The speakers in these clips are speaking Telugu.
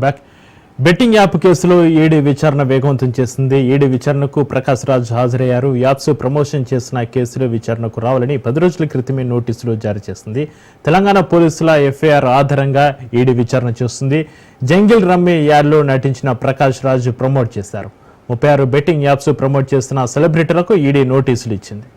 బ్యాక్. బెట్టింగ్ యాప్ కేసులో ఈడీ విచారణ వేగవంతం చేసింది. ఈడీ విచారణకు ప్రకాష్ రాజ్ హాజరయ్యారు. యాప్స్ ప్రమోషన్ చేసిన కేసులో విచారణకు రావాలని 10 రోజుల క్రితమే నోటీసులు జారీ చేసింది. తెలంగాణ పోలీసుల ఎఫ్ఐఆర్ ఆధారంగా ఈడీ విచారణ చేస్తుంది. జంగిల్ రమ్మీ యాడ్లో నటించిన ప్రకాష్ రాజ్ ప్రమోట్ చేశారు. 36 బెట్టింగ్ యాప్స్ ప్రమోట్ చేస్తున్న సెలబ్రిటీలకు ఈడీ నోటీసులు ఇచ్చింది.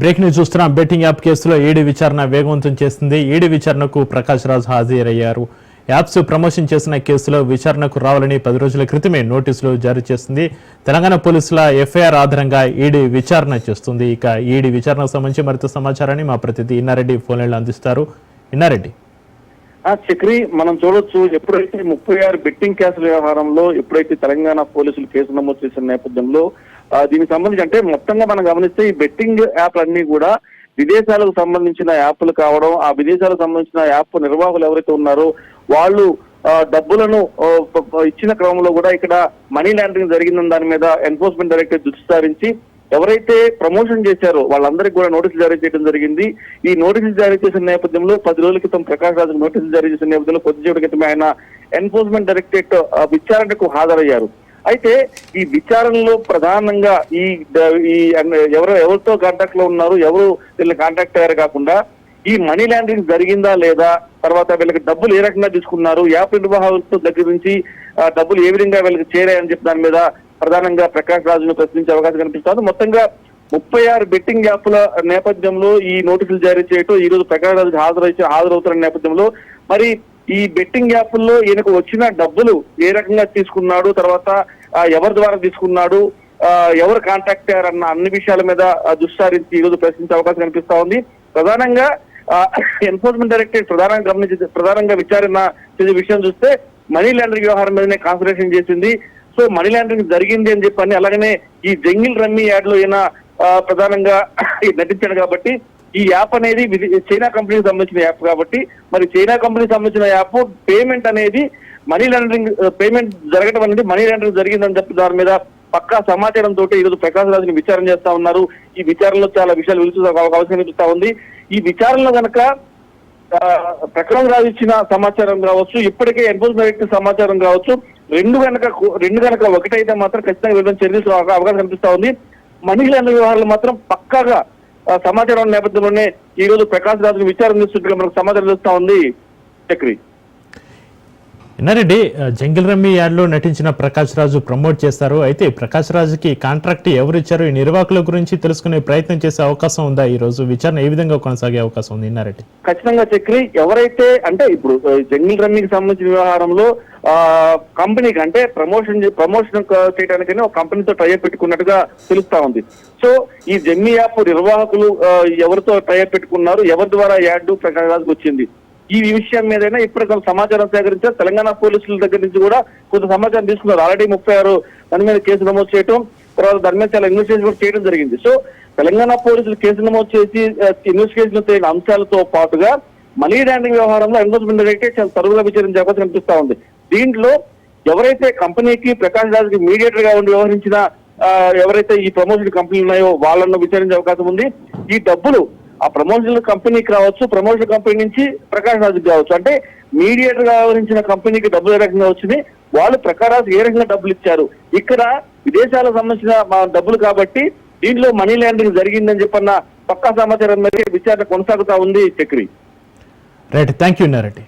బ్రేక్ ని చూస్తున్నాం. బెట్టింగ్ యాప్ కేసులో ఈడీ విచారణ వేగవంతం చేస్తుంది. ఈడీ విచారణకు ప్రకాష్ రాజ్ హాజరయ్యారు. యాప్స్ ప్రమోషన్ చేసిన కేసులో విచారణకు రావాలని 10 రోజుల క్రితమే నోటీసులు జారీ చేసింది. తెలంగాణ పోలీసుల ఎఫ్ఐఆర్ ఆధారంగా ఈడీ విచారణ చేస్తుంది. ఇక ఈడీ విచారణకు సంబంధించి మరింత సమాచారాన్ని మా ప్రతినిధి ఇన్నారెడ్డి ఫోన్ లైన్లో అందిస్తారు. ఇన్నారెడ్డి. చక్రి, మనం చూడొచ్చు, ఎప్పుడైతే 36 బెట్టింగ్ కేసుల వ్యవహారంలో ఎప్పుడైతే తెలంగాణ పోలీసులు కేసు నమోదు చేసిన నేపథ్యంలో దీనికి సంబంధించి అంటే మొత్తంగా మనం గమనిస్తే ఈ బెట్టింగ్ యాప్లన్నీ కూడా విదేశాలకు సంబంధించిన యాప్లు కావడం, ఆ విదేశాలకు సంబంధించిన యాప్ నిర్వాహకులు ఎవరైతే ఉన్నారో వాళ్ళు డబ్బులను ఇచ్చిన క్రమంలో కూడా ఇక్కడ మనీ లాండరింగ్ జరిగిందని దాని మీద ఎన్ఫోర్స్మెంట్ డైరెక్టరేట్ దృష్టి సారించి ఎవరైతే ప్రమోషన్ చేశారో వాళ్ళందరికీ కూడా నోటీసులు జారీ చేయడం జరిగింది. ఈ నోటీసులు జారీ చేసిన నేపథ్యంలో 10 రోజుల క్రితం ప్రకాష్ రాజు నోటీసులు జారీ చేసిన నేపథ్యంలో కొద్దిసేపటి క్రితమే ఆయన ఎన్ఫోర్స్మెంట్ డైరెక్టరేట్ విచారణకు హాజరయ్యారు. అయితే ఈ విచారణలో ప్రధానంగా ఈ ఎవరితో కాంటాక్ట్ లో ఉన్నారు, ఎవరు వీళ్ళని కాంటాక్ట్ అయ్యారు కాకుండా ఈ మనీ లాండరింగ్ జరిగిందా లేదా, తర్వాత వీళ్ళకి డబ్బులు ఏ రకంగా తీసుకున్నారు, యాప్ నిర్వాహకుల దగ్గర నుంచి డబ్బులు ఏ విధంగా వీళ్ళకి చేరాయని చెప్పి దాని మీద ప్రధానంగా ప్రకాష్ రాజును ప్రశ్నించే అవకాశం కనిపిస్తుంది. మొత్తంగా 36 బెట్టింగ్ యాప్ల నేపథ్యంలో ఈ నోటీసులు జారీ చేయటం, ఈ రోజు ప్రకాష్ రాజు హాజరవుతున్న నేపథ్యంలో మరి ఈ బెట్టింగ్ యాప్ల్లో ఈయనకు వచ్చిన డబ్బులు ఏ రకంగా తీసుకున్నాడు, తర్వాత ఎవరి ద్వారా తీసుకున్నాడు, ఎవరు కాంటాక్ట్ అయ్యారన్న అన్ని విషయాల మీద దృష్టి సారించి ఈ రోజు ప్రశ్నించే అవకాశం కనిపిస్తా ఉంది. ప్రధానంగా ఎన్ఫోర్స్మెంట్ డైరెక్టరేట్ ప్రధానంగా విచారణ చేసే విషయం చూస్తే మనీ లాండరింగ్ వ్యవహారం మీదనే కాన్సన్ట్రేషన్ చేసింది. సో మనీ లాండరింగ్ జరిగింది అని చెప్పని, అలాగనే ఈ జంగిల్ రమ్మీ యాడ్ లో ఈయన ప్రధానంగా నటించాడు కాబట్టి ఈ యాప్ అనేది చైనా కంపెనీకి సంబంధించిన యాప్ కాబట్టి మరి చైనా కంపెనీకి సంబంధించిన యాప్ పేమెంట్ అనేది మనీ లాండరింగ్ పేమెంట్ జరగడం అనేది మనీ లాండరింగ్ జరిగిందని చెప్పి దాని మీద పక్కా సమాచారం తోటి ఈరోజు ప్రకాష్ రాజుని విచారణ చేస్తా ఉన్నారు. ఈ విచారణలో చాలా విషయాలు అవకాశం కనిపిస్తా ఉంది. ఈ విచారణలో కనుక ప్రకాష్ రాజు ఇచ్చిన సమాచారం కావచ్చు, ఇప్పటికే ఎన్ఫోర్స్మెంట్ డైరెక్టర్ సమాచారం కావచ్చు, రెండు గనక ఒకటైతే మాత్రం ఖచ్చితంగా వీళ్ళని చర్యలు అవకాశం కనిపిస్తా ఉంది. మనీ లాండరింగ్ వ్యవహారాలు మాత్రం పక్కాగా సమాచారం నేపథ్యంలోనే ఈ రోజు ప్రకాష్ రాజుని విచారణ చేస్తున్నట్టుగా మనకు సమాచారం చేస్తా ఉంది. చక్రి. ఇన్నారెడ్డి, జంగిల్ రమ్మీ యాడ్లో నటించిన ప్రకాష్ రాజు ప్రమోట్ చేస్తారు. అయితే ప్రకాష్ రాజుకి కాంట్రాక్ట్ ఎవరు ఇచ్చారు, ఈ నిర్వాహకుల గురించి తెలుసుకునే ప్రయత్నం చేసే అవకాశం ఉందా? ఈ రోజు విచారణ ఏ విధంగా కొనసాగే అవకాశం ఉంది? ఇన్నారెడ్డి. ఖచ్చితంగా చక్రి, ఎవరైతే అంటే ఇప్పుడు జంగిల్ రమ్మీకి సంబంధించిన వ్యవహారంలో కంపెనీకి అంటే ప్రమోషన్ చేయడానికనే ఒక కంపెనీతో టైఅప్ పెట్టుకున్నట్టుగా తెలుస్తా ఉంది. సో ఈ జమ్మీ యాప్ నిర్వాహకులు ఎవరితో టైఅప్ పెట్టుకున్నారు, ఎవరి ద్వారా యాడ్ ప్రకాష్ రాజుకు వచ్చింది, ఈ విషయం మీదైనా ఇప్పుడు కొంత సమాచారం సేకరించారు. తెలంగాణ పోలీసుల దగ్గర నుంచి కూడా కొంత సమాచారం తీసుకున్నారు. ఆల్రెడీ 36 దాని మీద కేసు నమోదు చేయడం, తర్వాత దాని మీద చాలా ఇన్వెస్టిగేషన్ కూడా చేయడం జరిగింది. సో తెలంగాణ పోలీసులు కేసు నమోదు చేసి ఇన్వెస్టిగేషన్ తగిన అంశాలతో పాటుగా మనీ లాండరింగ్ వ్యవహారంలో ఎన్ఫోర్స్మెంట్ డైరెక్టరేట్ చాలా తరువుగా విచారించే అవకాశం కనిపిస్తా ఉంది. దీంట్లో ఎవరైతే కంపెనీకి ప్రకాష్ రాజుకి మీడియేటర్ గా ఉండి వ్యవహరించిన ఎవరైతే ఈ ప్రమోషన్ కంపెనీలు ఉన్నాయో వాళ్ళను విచారించే అవకాశం ఉంది. ఈ డబ్బులు ఆ ప్రమోషన్ కంపెనీకి రావచ్చు, ప్రమోషన్ కంపెనీ నుంచి ప్రకాష్ రాజుకి కావచ్చు. అంటే మీడియేటర్ గా వ్యవహరించిన కంపెనీకి డబ్బులు ఏ రకంగా వచ్చింది, వాళ్ళు ప్రకాష్ రాజు ఏ రకంగా డబ్బులు ఇచ్చారు, ఇక్కడ విదేశాలకు సంబంధించిన డబ్బులు కాబట్టి దీంట్లో మనీ లాండరింగ్ జరిగిందని చెప్పన్న పక్కా సమాచారం మేరకు విచారణ కొనసాగుతా ఉంది. Chakri. Right, thank you Nareddy.